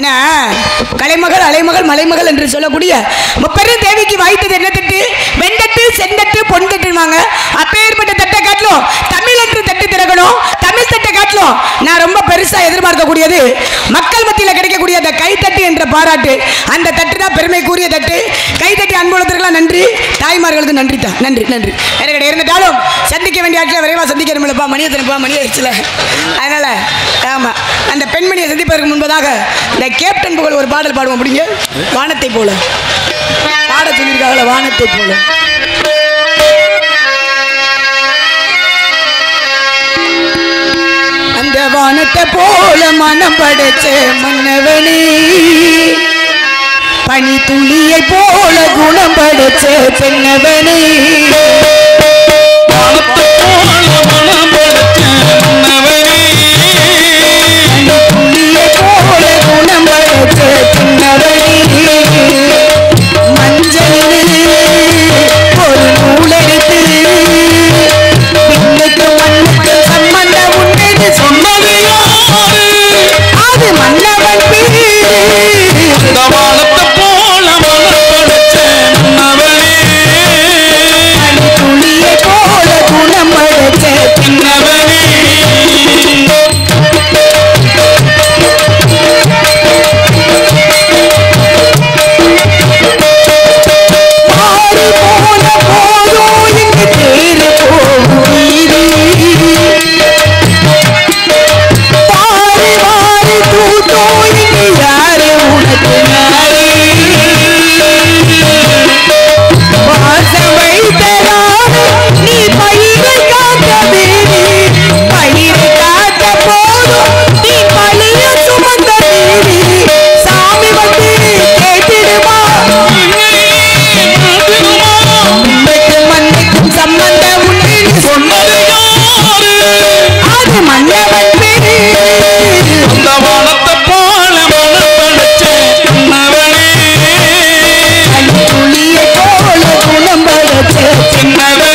ஏன்னா கலைமகள் அலைமகள் மலைமகள் என்று சொல்லக்கூடிய முப்பெரும் தேவிக்கு வாய்த்தது என்ன தட்டு? வெண்தட்டு, செந்தட்டு, பொன் தட்டுவாங்க. அப்பேற்பட்ட தட்டை காட்டிலும் தமிழ் என்று தட்டு திறக்கணும். தமிழ் தட்டை காட்டிலும் நான் ரொம்ப பெருசா எதிர்பார்க்கக்கூடியது மக்கள் மத்தியில் கிடைக்கக்கூடிய அந்த கைத்தட்டு என்ற பாராட்டு. அந்த தட்டு தான் பெருமைக்குரிய தட்டு. கைத்தட்டி அன்புள்ளதற்கெல்லாம் நன்றி, தாய்மார்களுக்கு நன்றி தான். நன்றி நன்றி. எனக்கு இருந்துட்டாலும் சந்திக்க வேண்டிய ஆட்களை விரைவாக சந்திக்கணும்லப்பா. மணியத்தனப்பா, மணி ஆயிடுச்சுல. அதனால ஆமா, அந்த பெண்மணியை சந்திப்பதற்கு முன்பதாக இந்த கேப்டன் புகழ் ஒரு பாடல் பாடுவோம். அப்படிங்க வானத்தை போல பாட சொல்லியிருக்காங்கள, வானத்தை போல. அந்த வானத்தை போல மனம் படைச்ச மன்னவனே, பனி துளியை போல குணம் படைச்ச பெண்ணவனே, வானத்தை போல மனம் படைச்ச மன்னவனே, பனி துளியை போல குணம் படைச்ச பெண்ணவனே, மஞ்சள் ஒரு நூலெடுத்து பின்னுக்கு மண்ணுக்கு சம்பந்தம் உண்டு சொன்னது யாரு? அது மன்னவன் பேரு. இந்த வானத்தை போல மனம் படைச்ச மன்னவனே, பனி துளியை போல குணம் படைச்ச மன்னவனே, மாறி போன போதும் இங்கு தேறு போகும் வீதி, பாரி மாறி தூத்தோம் இங்கு யாரு உனக்கு யாரு? வாசம் வைத்ததாரு நீ பயிரை காத்த வீதி, பயிரை காத்த போதும் நீ பழிய சுமந்த வீதி, சாமி வந்து கேட்டிடுமா? உண்மைக்கும் மண்ணுக்கும் சம்பந்தம் உண்டு சொன்னது யாரு? அது மன்னவன் பேரு. இந்த வானத்தை போல மனம் படைச்ச மன்னவனே, பனி துளியை போல குணம் படைச்ச மன்னவனே,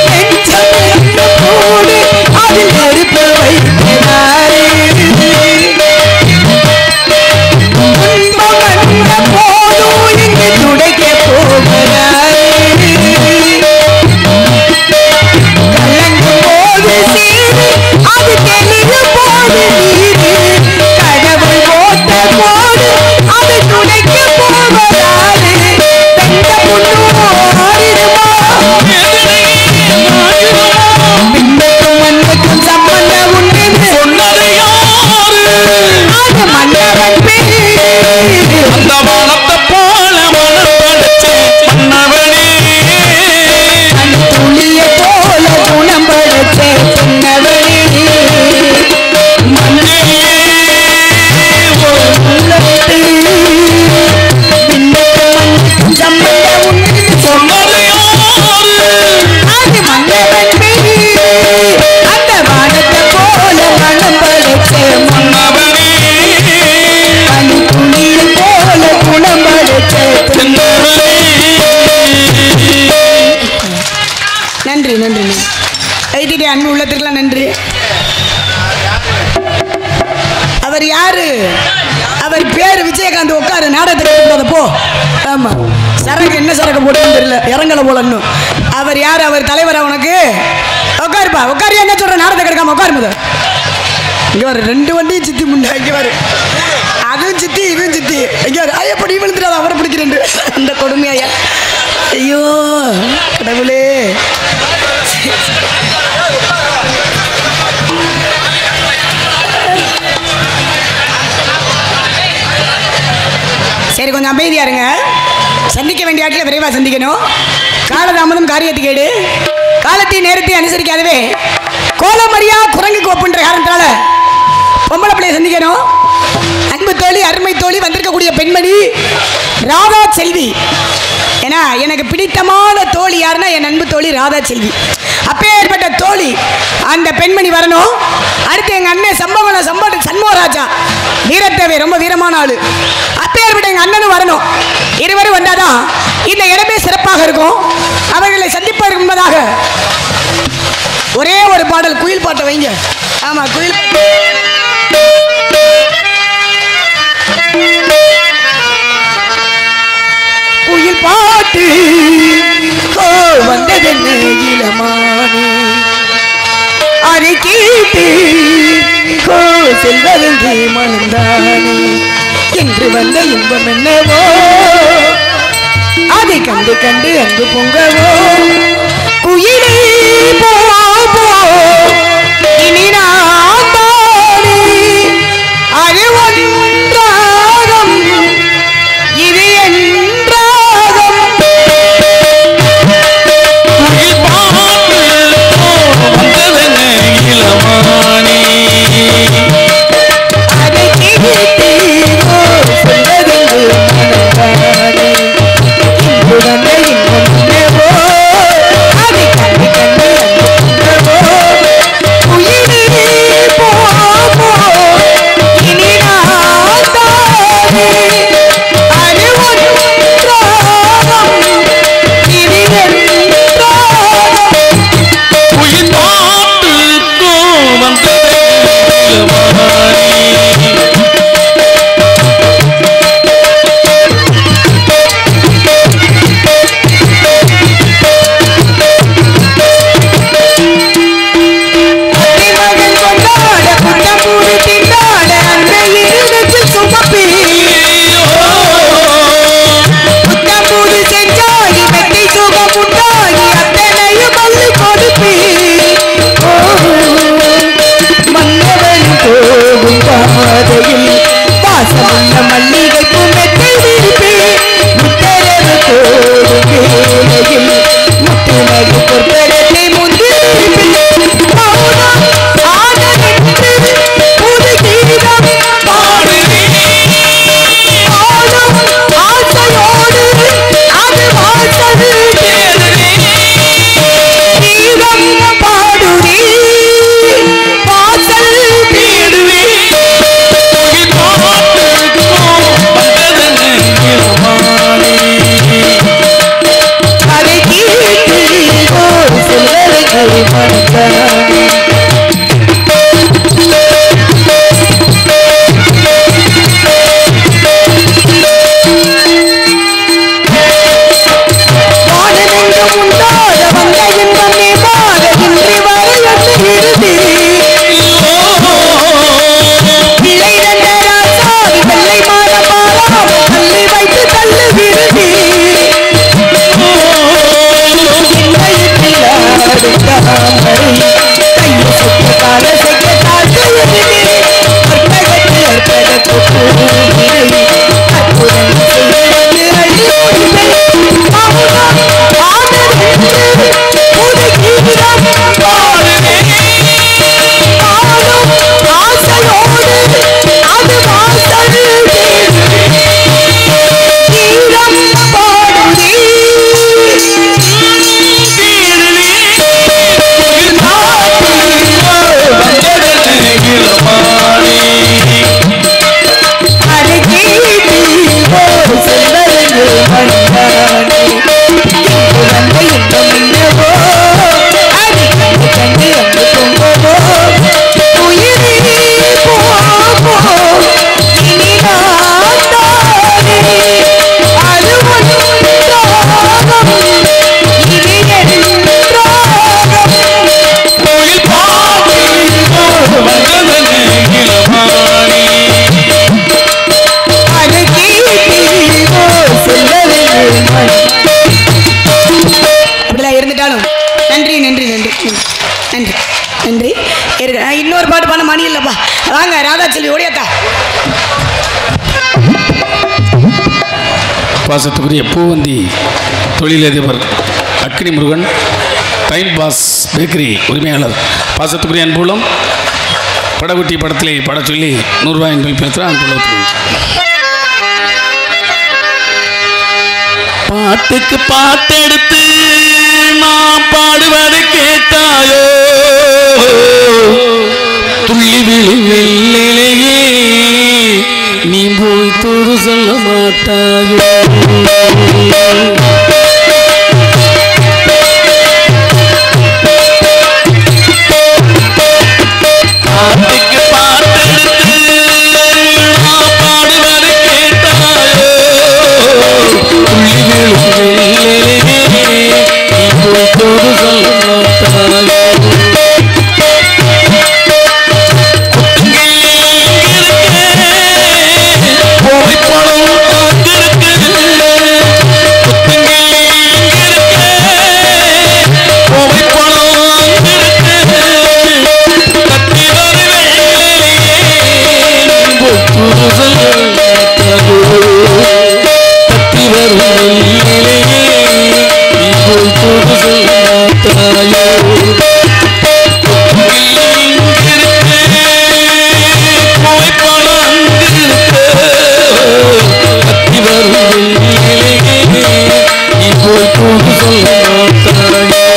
நெஞ்சம் என்ற கூடு அதில் நெருப்பு வைக்கிறாரே, துன்பம் வந்த போதும் இங்கு துடைக்க போகிறாரே, கலங்கும் போது சீரு அது தெளியும் போது நீரு, கடவுள் போட்ட போது அது துடைக்க போவதாரு, பெண்ட புண்ணு ஆறிடுமா? பின்னுக்கும் மண்ணுக்கும் சம்பந்தம் உண்டு சொன்னது யாரு? அது மன்னவன் பேரு. அந்த வானத்தை போல மனம் படைச்ச மன்னவனே, பனி துளியை போல குணம் படைச்ச பெண்ணவனே, மன்னனே, ஒரு உள்ளத்து பின்னுக்கும் மண்ணுக்கும் சம்பந்தம் உண்டு சொன்னது யாரு? அது மன்னவன் பேரு. அந்த வானத்தை போல மனம் படைச்ச மன்னவனே, பனி துளியை போல குணம் படைச்ச மன்னவனே. நன்றி நன்றி ஐடி அன்பு உள்ளத்திற்கெல்லாம் நன்றி. அவர் யாரு? அவர் பேரு விஜயகாந்த். உட்காரு, நாடகத்தை கூடாத போ. ஆமா, சரக்கு என்ன சரக்கு போட்டுன்னு தெரியல, இறங்கல போல இன்னும். அவர் யாரு? அவர் தலைவரா உனக்கு? உட்காருப்பா, உட்காரு. என்ன சொல்ற? நாடகத்தை கிடைக்காம உட்காரு. முத இங்க வர ரெண்டு வண்டியும் சித்தி முண்டா. இங்க வரு, அதுவும் சித்தி இதுவும் சித்தி. இங்க வரு. ஐயப்படி விழுந்துடாத, அவரை பிடிக்கிறேன் அந்த கொடுமையா. ஐயோ கடவுளே. சரி, கொஞ்சம் அமைதியா இருங்க. சந்திக்க வேண்டிய ஆட்களை விரைவாக சந்திக்கணும். காலதாமதம் காரியத்துக்கேடு. காலத்தை நேரத்தை அனுசரிக்காதவே கோலமரியா குரங்கு கோப்புன்ற காரணத்தால பொம்பளை பிள்ளையை சந்திக்கணும். அன்பு தோழி, அருமை தோழி, வந்திருக்கக்கூடிய பெண்மணி ராதா செல்வி. ஏன்னா எனக்கு பிடித்தமான தோழி யாருன்னா என் அன்பு தோழி ராதா செல்வி. அப்பேற்பட்ட தோழி அந்த பெண்மணி வரணும். அடுத்து எங்க அண்ணன் சம்பவம் சண்முகராஜா வீரத்தை உண்மையாவே ரொம்ப வீரமான ஆளு. அப்பேற்பட்ட எங்க அண்ணனும் வரணும். இருவரும் வந்தாதான் இந்த இடமே சிறப்பாக இருக்கும். அவர்களை சந்திப்பதற்கு முன்பதாக ஒரே ஒரு பாடல், குயில் பாட்டை வைங்க. ஆமா, குயில் குயில் பாட்டு வந்ததென்ன இளமானே, அதை கேட்டு செல்வதென்று மனந்தானே, என்று வந்த இன்பம் என்னவோ, அதை கண்டு கண்டு அன்பு பொங்கவோ, குயிலே போ இனி நான் தானே, அது ஒன்றாகம் இது என்றாகம். குயில் பாட்டு வந்ததென்ன இளமானே, அதை கேட்டு சொல்வதென்று மனந்தானே, இன்று வந்த இன்பம் என்னவோ, அதை கண்டு கண்டு அன்பு பொங்கவோ, குயிலே போ இனி நான் தானே, அது ஒன்றாகம் இது என்றாகம். குயில் பாட்டுக்கோ வந்ததென்ன இளமானே. அத்திமகன் கொண்டாட புட்டம்பூடு திண்டாட அன்னை இருதத்தில் சுமப்பி, புட்டம்பூடு செஞ்சாகி மெத்தை சுகம் உண்டாகி அத்தனையும் பள்ளி கொடுப்பி, மன்னவன் போகும் பாதையில் வாசமுள்ள மல்லிகைப்பு மெத்தை விரிப்பி, முத்தரவு போடும் வேளையில் முத்துமகு பொற்பரத்தை முந்திரிப்பி, மௌனம் ஆனதென்று புது கீதம் பாடுவே, ஆடும் ஆசையோடு அது வாசல் தேடுவே, கீதம் பாடுவே வாசல் தேடுவே. குயில் பாட்டுக்கோ வந்ததென்ன இளமானே. அதை கேட்டு செல்வதற்கு மனந்தானே, வானமெங்கும் உண்டாத வந்த இன்பம் மேலாக இன்று வரை வந்து இறுதி, பிள்ளை தந்த ராசாவி வெள்ளை மாடம் மாறாமல் தள்ளி வைத்து தள்ளு விருதி, இன்மையில் ஆடும் தாமரை கையை சுத்த கால செய்ய தாழ்த்து எழுதி, அற்பகத்து அற்பகத்து பூவினை அற்புதம் செய்து வந்து அழிவுரிமை, மௌனம் ஆனதென்று புது கீதம் பாடுவே, ஆடும் ஆசையோடு அது வாசல் தேடுவே, கீதம் பாடுவே குயில் பாட்டுக்கோ வந்ததென்ன இளமானே. அதை கேட்டு செல்வதென்று மனந்தானே, இன்று வந்த இன்பம் என்னவோ, அதை கண்டு கண்டு அன்பு பொங்கவோ, குயிலே போ இனி நான் தானே, அது ஒன்றாகம் இது என்றாகம். குயில் பாட்டுக்கோ வந்ததென்ன இளமானே. அதை கேட்டு செல்வதென்று அப்படிலாம் இருந்துட்டாலும் நன்றி நன்றி நன்றி நன்றி நன்றி. இன்னொரு பாட்டு பாட மணி இல்லைப்பா. வாங்க ராதாச்செல்வி ஓடியாத்தா. பாசத்துக்குரிய பூவந்தி தொழிலதிபர் அக்னி முருகன், டைம் பாஸ் பேக்கரி உரிமையாளர், பாசத்துக்குரிய அன்புள்ளம், படகுட்டி படத்திலே பட சொல்லி 100 ரூபாய் என்று பேசுகிறேன். அன்புள்ள பாட்டுக்கு பாட்டெடுத்து நான் பாடுவதை கேட்டாயோ, துள்ளி விழுவில்லையே மாட்டாயோ பாட்டுக்கு பாட்டெடுத்து நான் பாடுவதை கேட்டாயோ துள்ளி விழும் வெள்ளிலே இப்போது சொல்ல மாட்டாயோ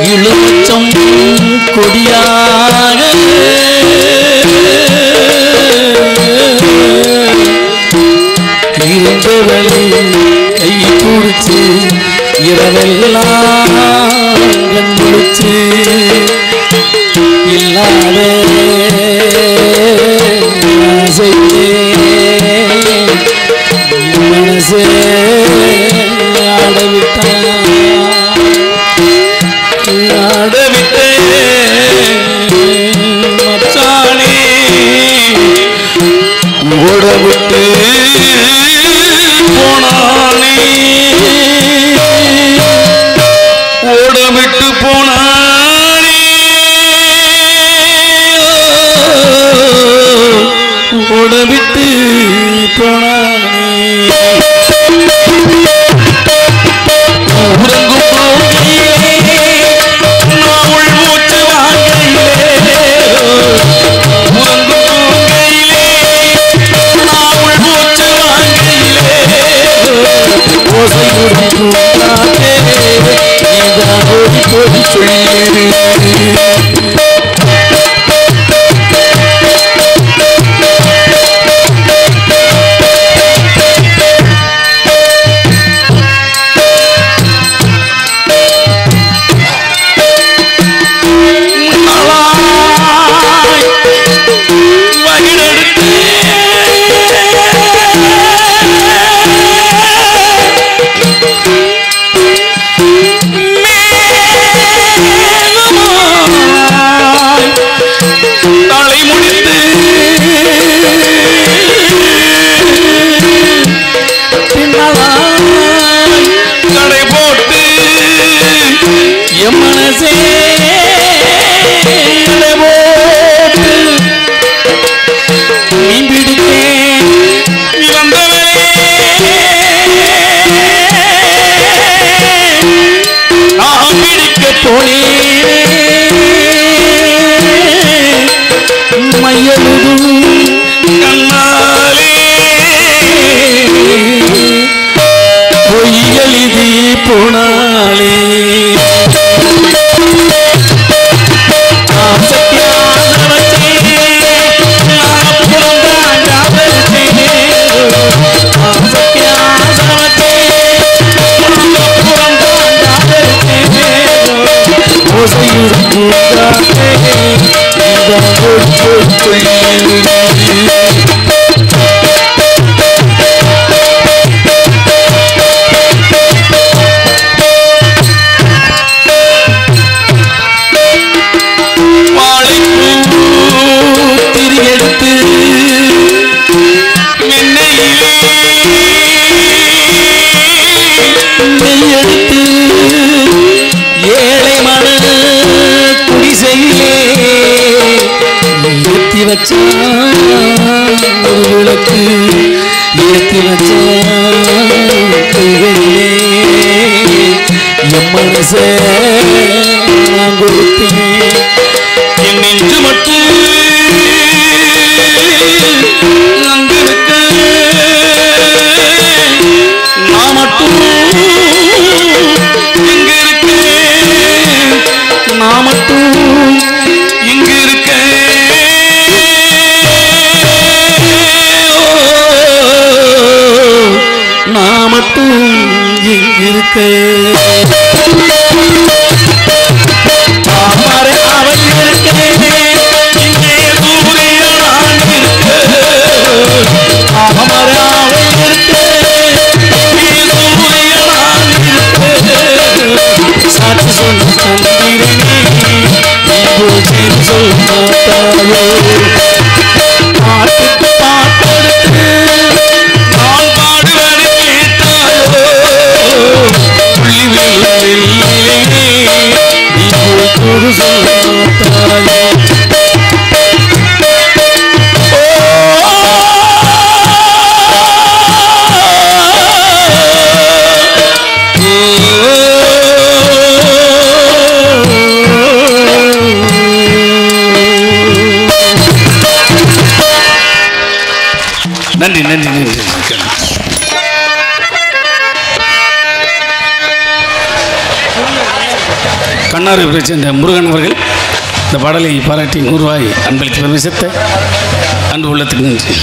இழுமச்சம் கொடியாக இருந்தவளை கை பிடிச்சு இரவெல்லாம் கண் முடிச்சு இல்லாத மனசே ஆடவிட்டே மச்சானே ஓடவிட்டு போனானே ஓடவிட்டு போனானே ஓடவிட்டு போனானே உறங்கும் போகிலே நான் உள்மூச்சு வாங்கையிலே உறங்கும் போகிலே நான் உள்மூச்சு வாங்கையிலே ஓசையுடன் கூட்டாதே நீதான் ஓடி போய் சொல்லிடு விளக்கு ஏற்றி வச்ச கைகளிலே எம்மன ஆசை நான் கொடுத்தேன் என் நெஞ்சு மட்டும் அங்கு இருக்க நான் மட்டும் இங்கு இருக்கேன் நான் மட்டும் இங்கு இருக்கேன் நான் மட்டும் இங்கு இருக்கேன் அவரை அவள் இருக்கேன் இங்கே சூரிய நான் இருக்கேன் அவரை அவள் இருக்கேன் இங்கே சூரிய நான் இருக்கேன் சாட்சி சொன்ன தந்திரனே நீ சொல் மாட்டாயோ பாட்டுக்கு பாட்டெடுத்து நான் பாடுவதை கேட்டாயோ புள்ளி வெள்ளிலே நீ ஒரு சொல் மாட்டாயோ நன்றி நன்றி நன்றி கண்ணாறு சேர்ந்த முருகன் அவர்கள் இந்த பாடலை பாராட்டி 100 ரூபாய் அன்பளித்து பெருமை சேர்த்த அன்பு உள்ளத்துக்கு நன்றி.